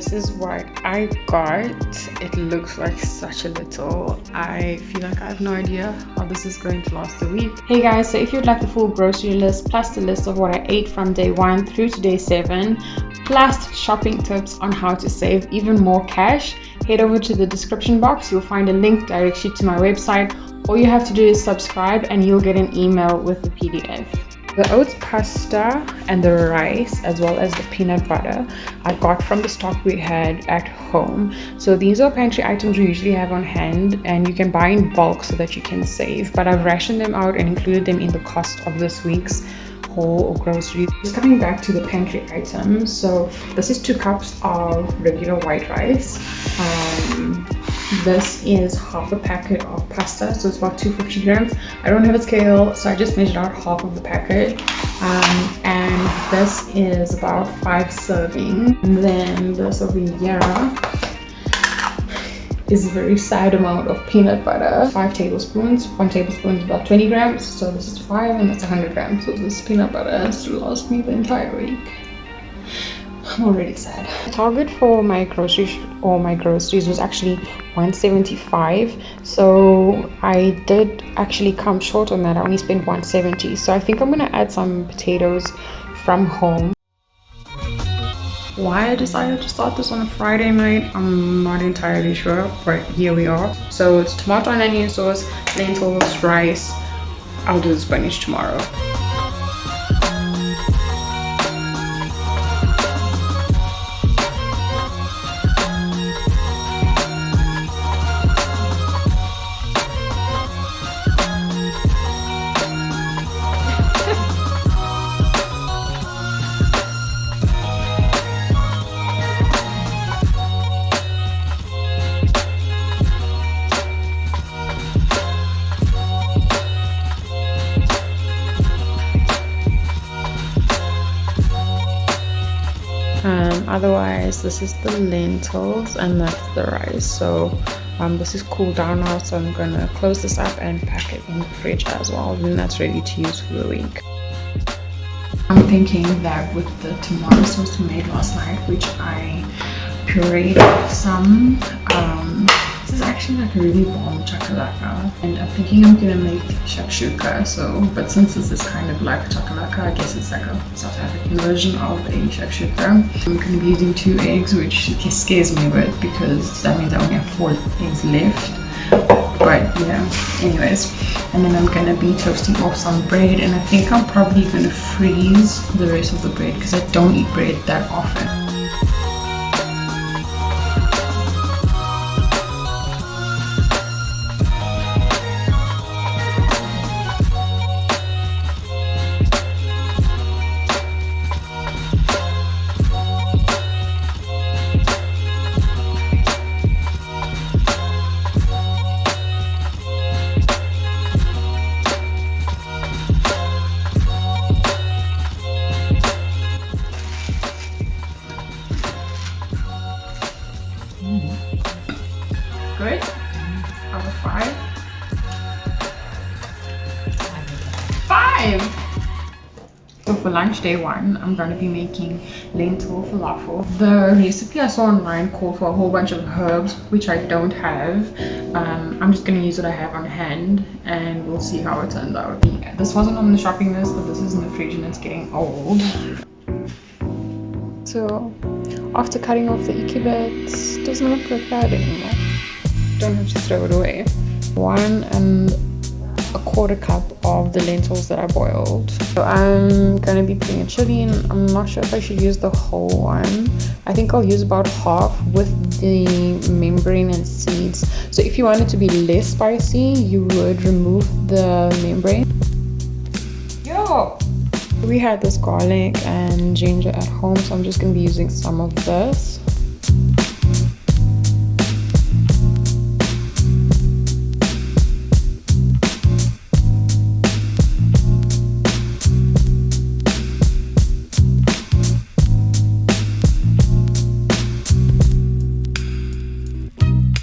this is what I got. It looks like such a little. I feel like I have no idea how this is going to last a week. Hey guys, so if you'd like the full grocery list plus the list of what I ate from day 1 through to day 7 plus shopping tips on how to save even more cash, head over to the description box. You'll find a link directs you to my website. All you have to do is subscribe and you'll get an email with the PDF. The oats pasta and the rice, as well as the peanut butter, I got from the stock we had at home. So these are pantry items we usually have on hand, and you can buy in bulk so that you can save. But I've rationed them out and included them in the cost of this week's haul or grocery. Just coming back to the pantry items. So this is 2 cups of regular white rice. This is half a packet of pasta, so it's about 250 grams. I don't have a scale, so I just measured out half of the packet. And this is about 5 servings. And then this over here is a very sad amount of peanut butter. 5 tablespoons. 1 tablespoon is about 20 grams, so this is 5 and that's 100 grams. So this peanut butter has to last me the entire week. I'm already sad. Target for my groceries was actually 175, so I did actually come short on that. I only spent 170, so I think I'm gonna add some potatoes from home. Why I decided to start this on a Friday night, I'm not entirely sure, but here we are. So it's tomato and onion sauce, lentils, rice. I'll do the spinach tomorrow. Otherwise, this is the lentils and that's the rice. So this is cooled down now, so I'm gonna close this up and pack it in the fridge as well. Then that's ready to use for the week. I'm thinking that with the tomato sauce we made last night, which I pureed some, this is actually like a really bomb chakalaka, and I'm thinking I'm gonna make shakshuka. So, but since this is kind of like chakalaka, I guess it's like a South African version of a shakshuka. I'm gonna be using 2 eggs, which scares me a bit because that means I only have 4 eggs left. But yeah, anyways, and then I'm gonna be toasting off some bread, and I think I'm probably gonna freeze the rest of the bread because I don't eat bread that often. Good. Out of 5. 5. So for lunch day 1, I'm going to be making lentil falafel. The recipe I saw online called for a whole bunch of herbs, which I don't have. I'm just going to use what I have on hand and we'll see how it turns out. Yeah, this wasn't on the shopping list, but this is in the fridge and it's getting old. So after cutting off the icky bits, it doesn't look like bad anymore. Don't have to throw it away. 1 1/4 cup of the lentils that I boiled. So I'm gonna be putting a chili in. I'm not sure if I should use the whole one. I think I'll use about half with the membrane and seeds. So if you want it to be less spicy, you would remove the membrane. Yo! We had this garlic and ginger at home, so I'm just gonna be using some of this.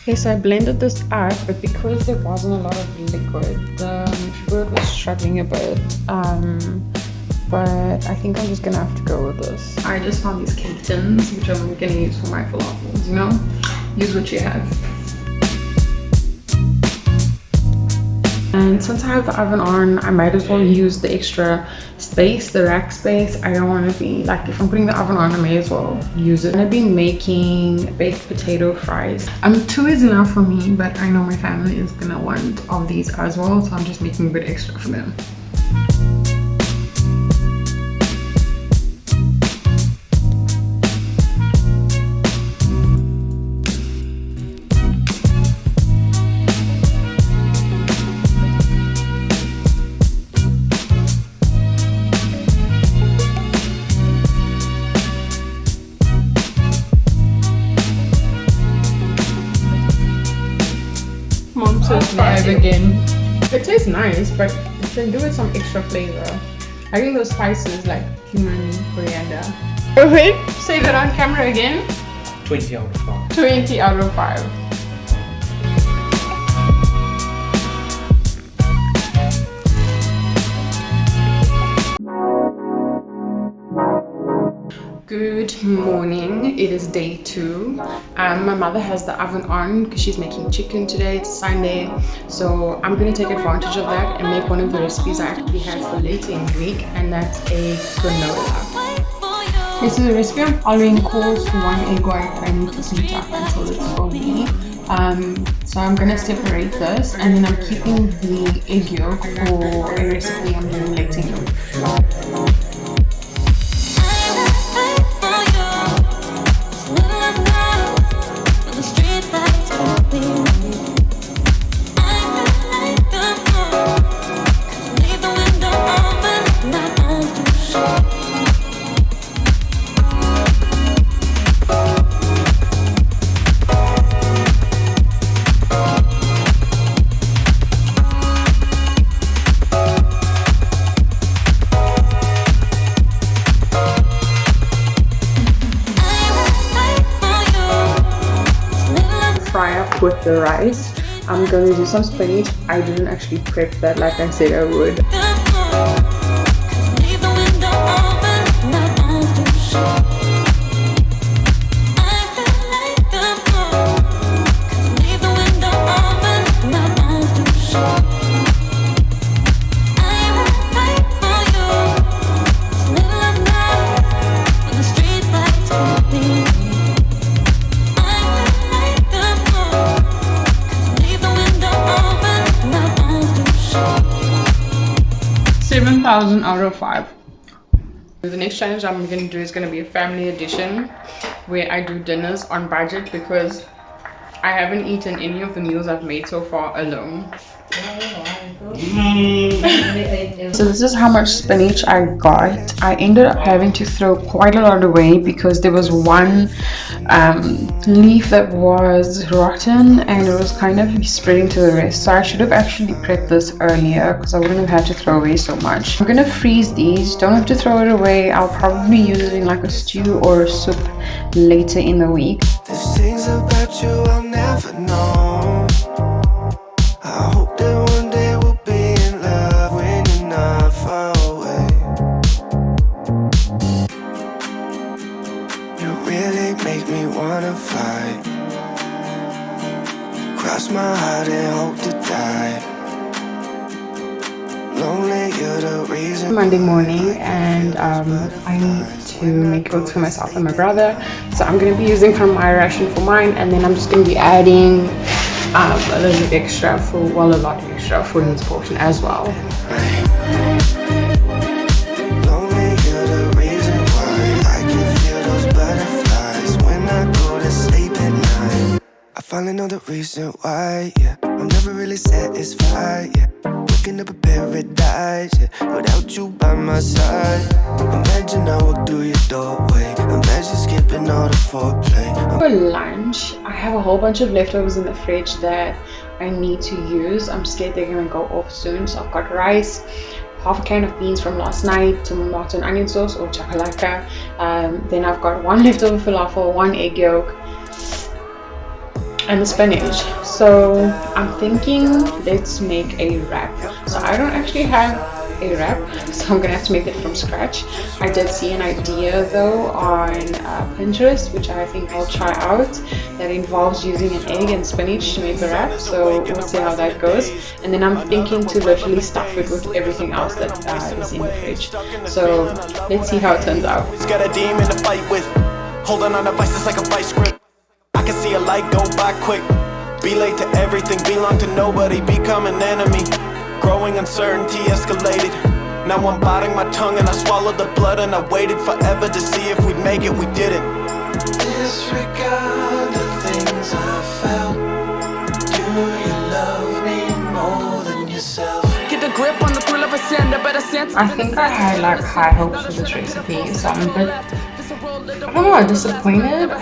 Okay, so I blended this up, but because there wasn't a lot of liquid, the bird was struggling a bit. but I think I'm just gonna have to go with this. I just found these cake tins, which I'm gonna use for my falafels, you know? Use what you have. And since I have the oven on, I might as well use the extra space, the rack space. I don't want to be like, if I'm putting the oven on, I may as well use it. I'm gonna be making baked potato fries. 2 is enough for me, but I know my family is gonna want of these as well, so I'm just making a bit extra for them. Mom says live again. It tastes nice, but you can do with some extra flavor. I think those spices like cumin, coriander. Wait, say that on camera again. 20 out of 5. 20 out of 5. Good morning. It is day 2. My mother has the oven on because she's making chicken today. It's Sunday, so I'm going to take advantage of that and make one of the recipes I actually had for later in the week, and that's a granola. This is a recipe I'm following. Calls for 1 egg white. I need to heat up until it's fully. So I'm going to separate this, and then I'm keeping the egg yolk for a recipe I'm doing later in the week. With the rice, I'm going to do some spinach. I didn't actually prep that like I said I would. Out of 5. The next challenge I'm going to do is going to be a family edition where I do dinners on budget because I haven't eaten any of the meals I've made so far alone. So this is how much spinach I got. I ended up having to throw quite a lot away because there was one leaf that was rotten and it was kind of spreading to the rest. So I should have actually prepped this earlier because I wouldn't have had to throw away so much. I'm gonna freeze these. Don't have to throw it away. I'll probably use it in like a stew or a soup later in the week. There's things about you I'll never know. I hope that one day we'll be in love when you're not far away. You really make me wanna fly. Cross my heart and hope to die. Lonely, you're the reason. Monday morning, and I need to make oats for myself and my brother. So I'm going to be using from my ration for mine, and then I'm just going to be adding a little bit extra for, well, a lot extra for his portion as well. Lonely, you're the reason why I can feel those butterflies when I go to sleep at night. I finally know the reason why, yeah. I'm never really satisfied, yeah. Waking up a paradise, yeah, without you by my side. Imagine I walk through your doorway. Imagine skipping all the foreplay. For lunch, I have a whole bunch of leftovers in the fridge that I need to use. I'm scared they're gonna go off soon. So I've got rice, half a can of beans from last night, tomato and onion sauce or chakalaka. Then I've got 1 leftover falafel, 1 egg yolk, and the spinach. So I'm thinking let's make a wrap. So I don't actually have a wrap, so I'm gonna have to make it from scratch. I did see an idea though on Pinterest, which I think I'll try out, that involves using an egg and spinach to make the wrap, so we'll see how that goes. And then I'm thinking to literally stuff it with everything else that is in the fridge, so let's see how it turns out. It's got a demon to fight with, holding on to vices like a vice grip. I can see a light go by quick. Be late to everything, belong to nobody, become an enemy. Growing uncertainty escalated. Now I'm biting my tongue and I swallowed the blood, and I waited forever to see if we'd make it, we didn't. Disregard the things I felt. Do you love me more than yourself? Get the grip on the thrill of a sin, a better sense. I think I had like high hopes for this recipe, so I'm a bit, I don't know, disappointed.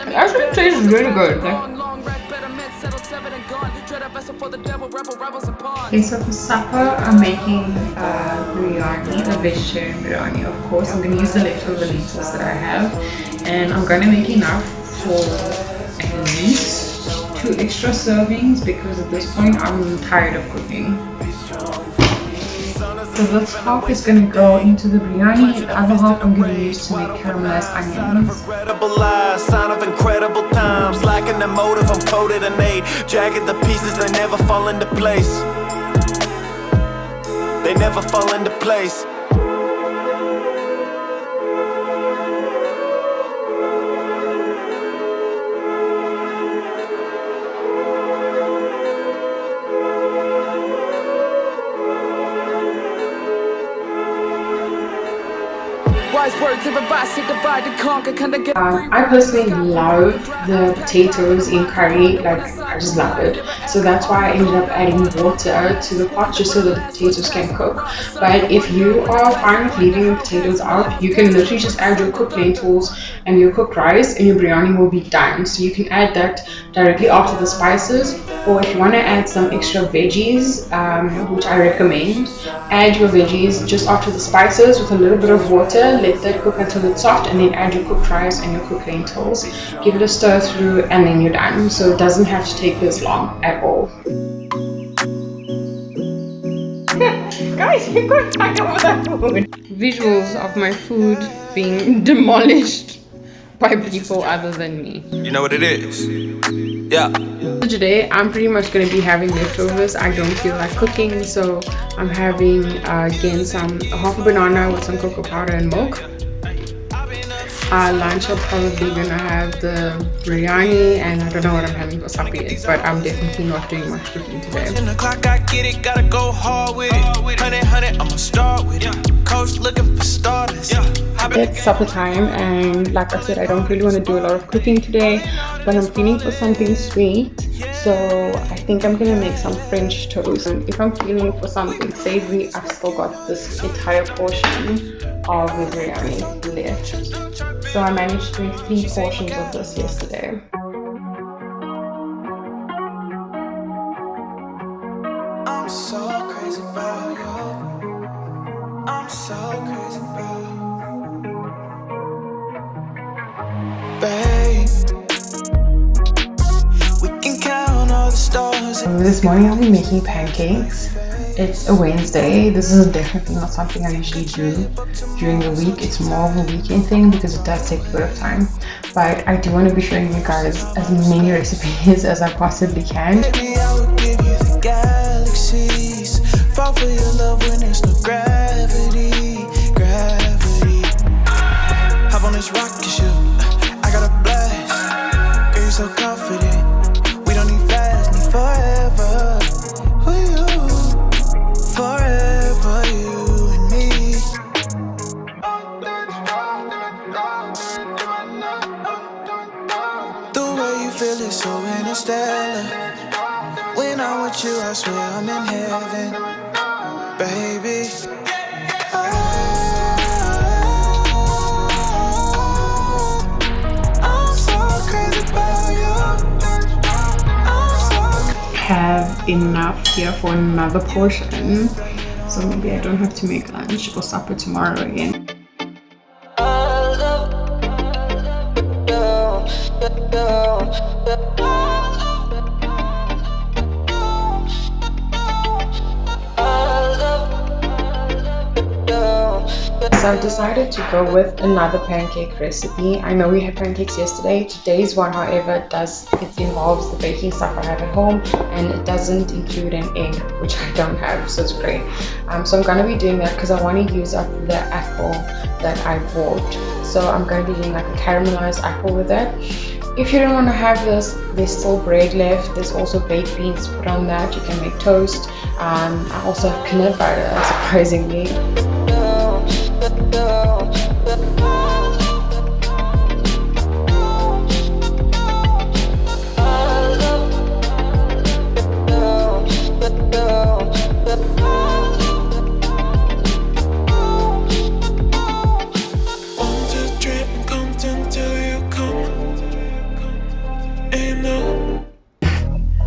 It actually tastes really good. Okay, so for supper I'm making biryani, the vegetarian biryani of course. I'm going to use the leftover lentils that I have, and I'm going to make enough for at least 2 extra servings because at this point I'm tired of cooking. So this half is going to go into the biryani, the other half I'm going to use to make caramelized onions. Incredible lies, sign of incredible times. Lacking the motive, I'm coded and made. Jagged the pieces, they never fall into place. They never fall into place. Words of advice to divide and conquer. Can I get I personally love the potatoes in curry, like I just love it. So that's why I ended up adding water to the pot just so that the potatoes can cook. But if you are fine with leaving the potatoes out, you can literally just add your cooked lentils and your cooked rice and your biryani will be done. So you can add that directly after the spices, or if you want to add some extra veggies, which I recommend, add your veggies just after the spices with a little bit of water. Let that cook until it's soft, and then add your cooked rice and your cooked lentils. Give it a stir through and then you're done. So it doesn't have to take this long at all. Guys, you got tired of that food. Visuals of my food being demolished by people other than me. You know what it is? Yeah. So today I'm pretty much going to be having leftovers. I don't feel like cooking, so I'm having again half a banana with some cocoa powder and milk. Lunch I'm probably gonna have the biryani, and I don't know what I'm having for supper yet, but I'm definitely not doing much cooking today. 10 o'clock, I get it, gotta go hard with it. 100, I'ma start with it. Coach looking for starters. It's supper time, and like I said, I don't really want to do a lot of cooking today, but I'm feeling for something sweet, so I think I'm gonna make some French toast. And if I'm feeling for something savory, I've still got this entire portion of the biryani left. So I managed to make 3 portions of this yesterday. I'm so crazy about you. I'm so crazy about you. Babe, we can count all the stars. This morning I'll be making pancakes. It's a Wednesday. This is definitely not something I usually do during the week. It's more of a weekend thing because it does take a bit of time. But I do want to be showing you guys as many recipes as I possibly can. Maybe I would give you the galaxies. Fall for your love when there's no gravity. Gravity. Hop on this rocket ship. I got a blast. Girl, you're so confident. We don't need fast, need forever. Forever, you and me. The way you feel is so interstellar. When I'm with you, I swear I'm in heaven, baby. I'm so crazy about you. Have enough here for another portion, so maybe I don't have to make lunch or supper tomorrow again. So I've decided to go with another pancake recipe. I know we had pancakes yesterday. Today's one, however, it involves the baking stuff I have at home, and it doesn't include an egg, which I don't have, so it's great. So I'm going to be doing that because I want to use up the apple that I bought. So I'm going to be doing like a caramelized apple with it. If you don't want to have this, there's still bread left. There's also baked beans to put on that. You can make toast. I also have peanut butter, surprisingly.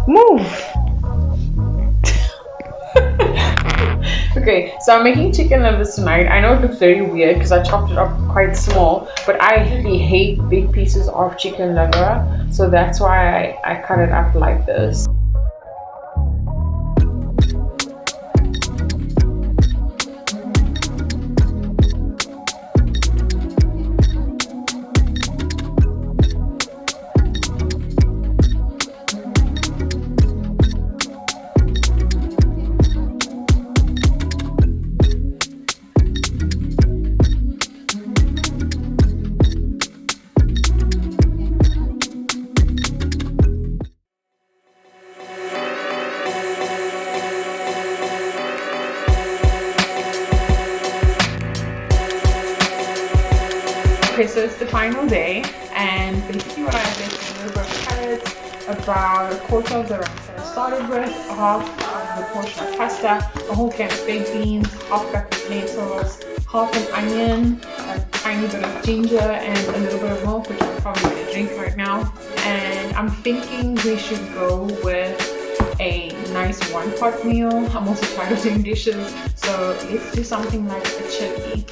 Move! Okay, so I'm making chicken livers tonight. I know it looks very weird because I chopped it up quite small, but I really hate big pieces of chicken liver, so that's why I cut it up like this. Okay, so it's the final day, and basically what I did is a little bit of carrots, about a quarter of the rice that I started with, half of the portion of pasta, a whole can of baked beans, half cup of lentils, half an onion, a tiny bit of ginger, and a little bit of milk, which I'm probably going to drink right now. And I'm thinking we should go with a nice one-pot meal. I'm also tired of doing dishes, so let's do something like a chili.